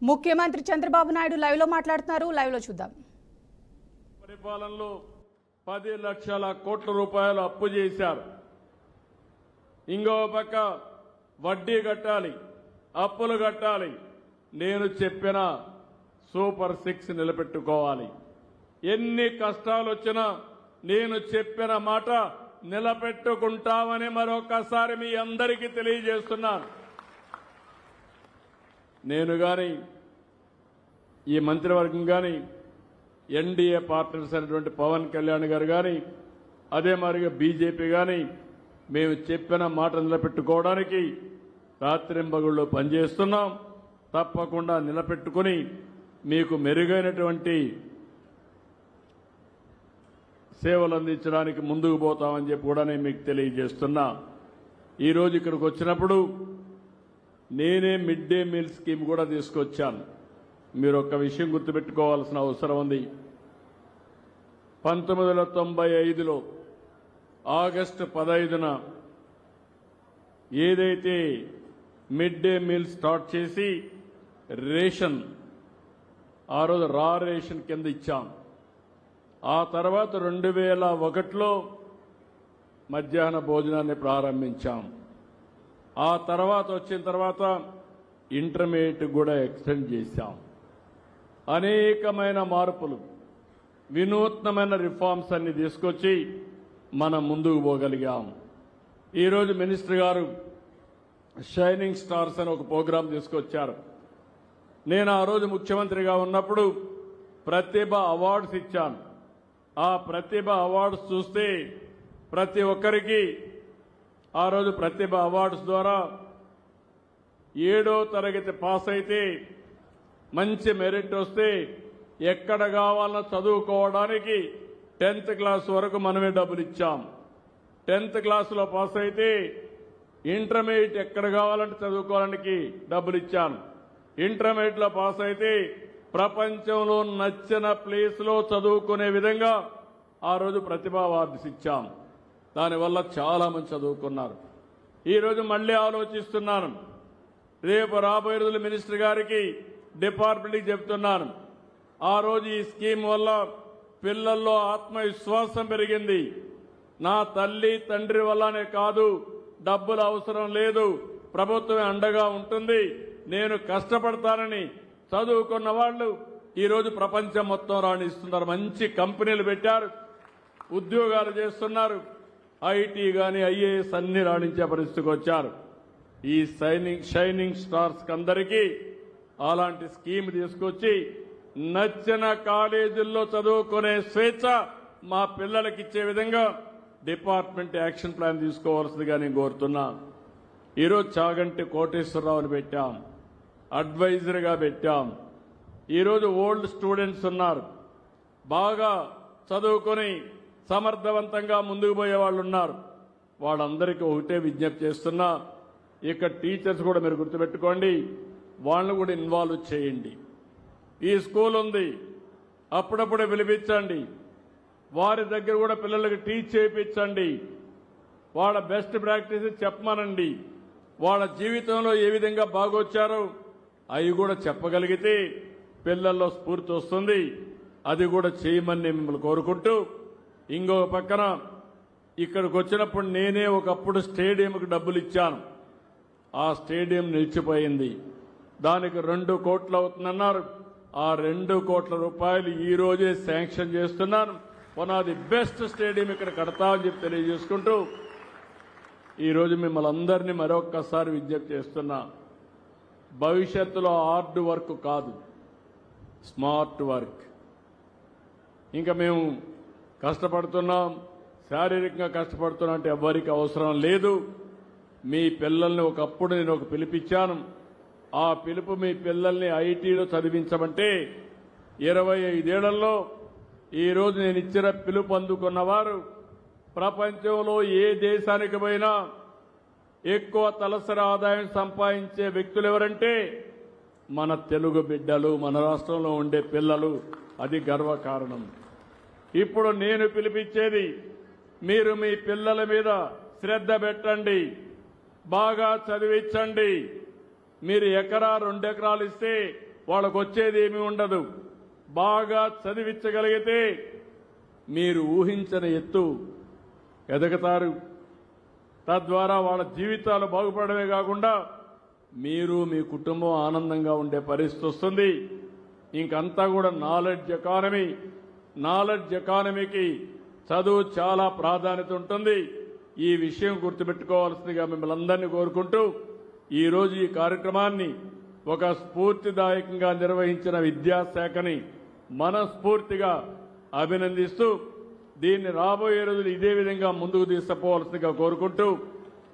ముఖ్యమంత్రి చంద్రబాబు నాయుడు లైవ్ లో మాట్లాడుతున్నారు. లైవ్ లో చూద్దాం. పరిపాలనలో 10 లక్షల కోట్ల రూపాయలు అప్పు చేశారు. ఇంకో పక్క వడ్డీ కట్టాలి, అప్పులు కట్టాలి. నేను చెప్పిన సూపర్ 6 నిలబెట్టుకోవాలి. ఎన్ని కష్టాలు వచ్చినా నేను చెప్పిన మాట నిలబెట్టుకుంటామని మరొకసారి మీ అందరికీ తెలియజేస్తున్నాను. నేను గాని ఈ మంత్రివర్గం గాని ఎన్డీఏ పార్ట్నర్స్ అయినటువంటి పవన్ కళ్యాణ్ గారు గాని అదే మాదిరిగా బీజేపీ గాని మేము చెప్పిన మాట నిలబెట్టుకోవడానికి రాత్రింబగళ్ళు పనిచేస్తున్నాం. తప్పకుండా నిలబెట్టుకుని మీకు మెరుగైనటువంటి సేవలు అందించడానికి ముందుకు పోతామని చెప్పి కూడా నేను మీకు తెలియజేస్తున్నా. ఈరోజు ఇక్కడికి వచ్చినప్పుడు నేనే మిడ్ డే మీల్ స్కీమ్ కూడా తీసుకొచ్చాను. మీరు ఒక్క విషయం గుర్తుపెట్టుకోవాల్సిన అవసరం ఉంది. 1995లో ఆగస్టు 15న ఏదైతే మిడ్ డే మీల్ స్టార్ట్ చేసి రేషన్ ఆ రోజు రా రేషన్ కింద ఇచ్చాం. ఆ తర్వాత 2001లో మధ్యాహ్న భోజనాన్ని ప్రారంభించాం. ఆ తర్వాత వచ్చిన తర్వాత ఇంటర్మీడియట్ కూడా ఎక్స్టెండ్ చేశాం. అనేకమైన మార్పులు, వినూత్నమైన రిఫార్మ్స్ అన్ని తీసుకొచ్చి మనం ముందుకు పోగలిగాం. ఈరోజు మినిస్టర్ గారు షైనింగ్ స్టార్స్ అని ఒక ప్రోగ్రాం తీసుకొచ్చారు. నేను ఆ రోజు ముఖ్యమంత్రిగా ఉన్నప్పుడు ప్రతిభ అవార్డ్స్ ఇచ్చాను. ఆ ప్రతిభ అవార్డ్స్ చూస్తే ప్రతి ఒక్కరికి ఆ రోజు ప్రతిభ అవార్డ్స్ ద్వారా 7వ తరగతి పాస్ అయితే మంచి మెరిట్ వస్తే ఎక్కడ కావాలన్నా చదువుకోవడానికి 10th క్లాస్ వరకు మనమే డబ్బులు ఇచ్చాం. 10th క్లాసులో పాస్ అయితే ఇంటర్మీడియట్ ఎక్కడ కావాలంటే చదువుకోవడానికి డబ్బులు ఇచ్చాను. ఇంటర్మీడియట్లో పాస్ అయితే ప్రపంచంలో నచ్చిన ప్లేస్లో చదువుకునే విధంగా ఆ రోజు ప్రతిభా అవార్డ్స్ ఇచ్చాం. దానివల్ల చాలా మంది చదువుకున్నారు. ఈరోజు మళ్లీ ఆలోచిస్తున్నాను. రేపు రాబోయే రోజులు మినిస్టర్ గారికి డిపార్ట్మెంట్కి చెప్తున్నాను. ఆ రోజు ఈ స్కీమ్ వల్ల పిల్లల్లో ఆత్మవిశ్వాసం పెరిగింది. నా తల్లి తండ్రి వల్లనే కాదు, డబ్బులు అవసరం లేదు, ప్రభుత్వమే అండగా ఉంటుంది, నేను కష్టపడతానని చదువుకున్న వాళ్ళు ఈరోజు ప్రపంచం మొత్తం రాణిస్తున్నారు. మంచి కంపెనీలు పెట్టారు, ఉద్యోగాలు చేస్తున్నారు. ఐటీ గాని ఐఏఎస్ అన్ని రాణించే పరిస్థితికి వచ్చారు. ఈ షైనింగ్ స్టార్స్ అందరికీ అలాంటి స్కీమ్ తీసుకొచ్చి నచ్చిన కాలేజీల్లో చదువుకునే స్వేచ్ఛ మా పిల్లలకి ఇచ్చే విధంగా డిపార్ట్మెంట్ యాక్షన్ ప్లాన్ తీసుకోవాల్సిందిగా నేను కోరుతున్నా. ఈరోజు చాగంటి కోటేశ్వరరావుని పెట్టాం, అడ్వైజర్గా పెట్టాం. ఈరోజు ఓల్డ్ స్టూడెంట్స్ ఉన్నారు, బాగా చదువుకొని సమర్థవంతంగా ముందుకు పోయే వాళ్ళు ఉన్నారు. వాళ్ళందరికీ ఒకటే విజ్ఞప్తి చేస్తున్నా, ఇక టీచర్స్ కూడా మీరు గుర్తుపెట్టుకోండి, వాళ్ళని కూడా ఇన్వాల్వ్ చేయండి. ఈ స్కూల్ ఉంది, అప్పుడప్పుడే పిలిపించండి, వారి దగ్గర కూడా పిల్లలకి టీచ్ చేయించండి, వాళ్ళ బెస్ట్ ప్రాక్టీస్ చెప్పమనండి. వాళ్ళ జీవితంలో ఏ విధంగా బాగొచ్చారో అవి కూడా చెప్పగలిగితే పిల్లల్లో స్ఫూర్తి వస్తుంది. అది కూడా చేయమని మిమ్మల్ని కోరుకుంటూ, ఇంకొక పక్కన ఇక్కడికి వచ్చినప్పుడు నేనే ఒకప్పుడు స్టేడియంకి డబ్బులు ఇచ్చాను. ఆ స్టేడియం నిలిచిపోయింది. దానికి 2 కోట్లు అవుతుందన్నారు. ఆ 2 కోట్ల రూపాయలు ఈ రోజే శాంక్షన్ చేస్తున్నాను. One of the best stadium ఇక్కడ కడతామని చెప్పి తెలియజేసుకుంటూ ఈరోజు మిమ్మల్ని అందరినీ మరొక్కసారి విజ్ఞప్తి చేస్తున్నా. భవిష్యత్తులో హార్డ్ వర్క్ కాదు, స్మార్ట్ వర్క్. ఇంకా మేము కష్టపడుతున్నాం, శారీరకంగా కష్టపడుతున్నాం అంటే ఎవ్వరికి అవసరం లేదు. మీ పిల్లల్ని ఒకప్పుడు నేను ఒక పిలిపించాను. ఆ పిలుపు మీ పిల్లల్ని ఐటీలో చదివించమంటే 25 ఏళ్లలో ఈరోజు నేను ఇచ్చిన పిలుపు అందుకున్నవారు ప్రపంచంలో ఏ దేశానికి పోయినా ఎక్కువ తలసరి ఆదాయం సంపాదించే వ్యక్తులు ఎవరంటే మన తెలుగు బిడ్డలు, మన రాష్ట్రంలో ఉండే పిల్లలు. అది గర్వకారణం. ఇప్పుడు నేను పిలిపించేది, మీరు మీ పిల్లల మీద శ్రద్ధ పెట్టండి, బాగా చదివించండి. మీరు ఎకరా 2 ఎకరాలు ఇస్తే వాళ్ళకు వచ్చేది ఏమీ ఉండదు. బాగా చదివించగలిగితే మీరు ఊహించని ఎత్తు ఎదగతారు. తద్వారా వాళ్ళ జీవితాలు బాగుపడమే కాకుండా మీరు మీ కుటుంబం ఆనందంగా ఉండే పరిస్థితి వస్తుంది. ఇంకంతా కూడా నాలెడ్జ్ ఎకానమీ. నాలెడ్జ్ ఎకానమీకి చదువు చాలా ప్రాధాన్యత ఉంటుంది. ఈ విషయం గుర్తుపెట్టుకోవాల్సిందిగా మిమ్మల్ని అందరినీ కోరుకుంటూ ఈరోజు ఈ కార్యక్రమాన్ని ఒక స్ఫూర్తిదాయకంగా నిర్వహించిన విద్యాశాఖని మనస్ఫూర్తిగా అభినందిస్తూ దీన్ని రాబోయే రోజులు ఇదే విధంగా ముందుకు తీసుకుపోవాల్సిందిగా కోరుకుంటూ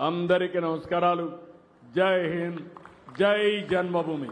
అందరికీ నమస్కారాలు. జై హింద్, జై జన్మభూమి.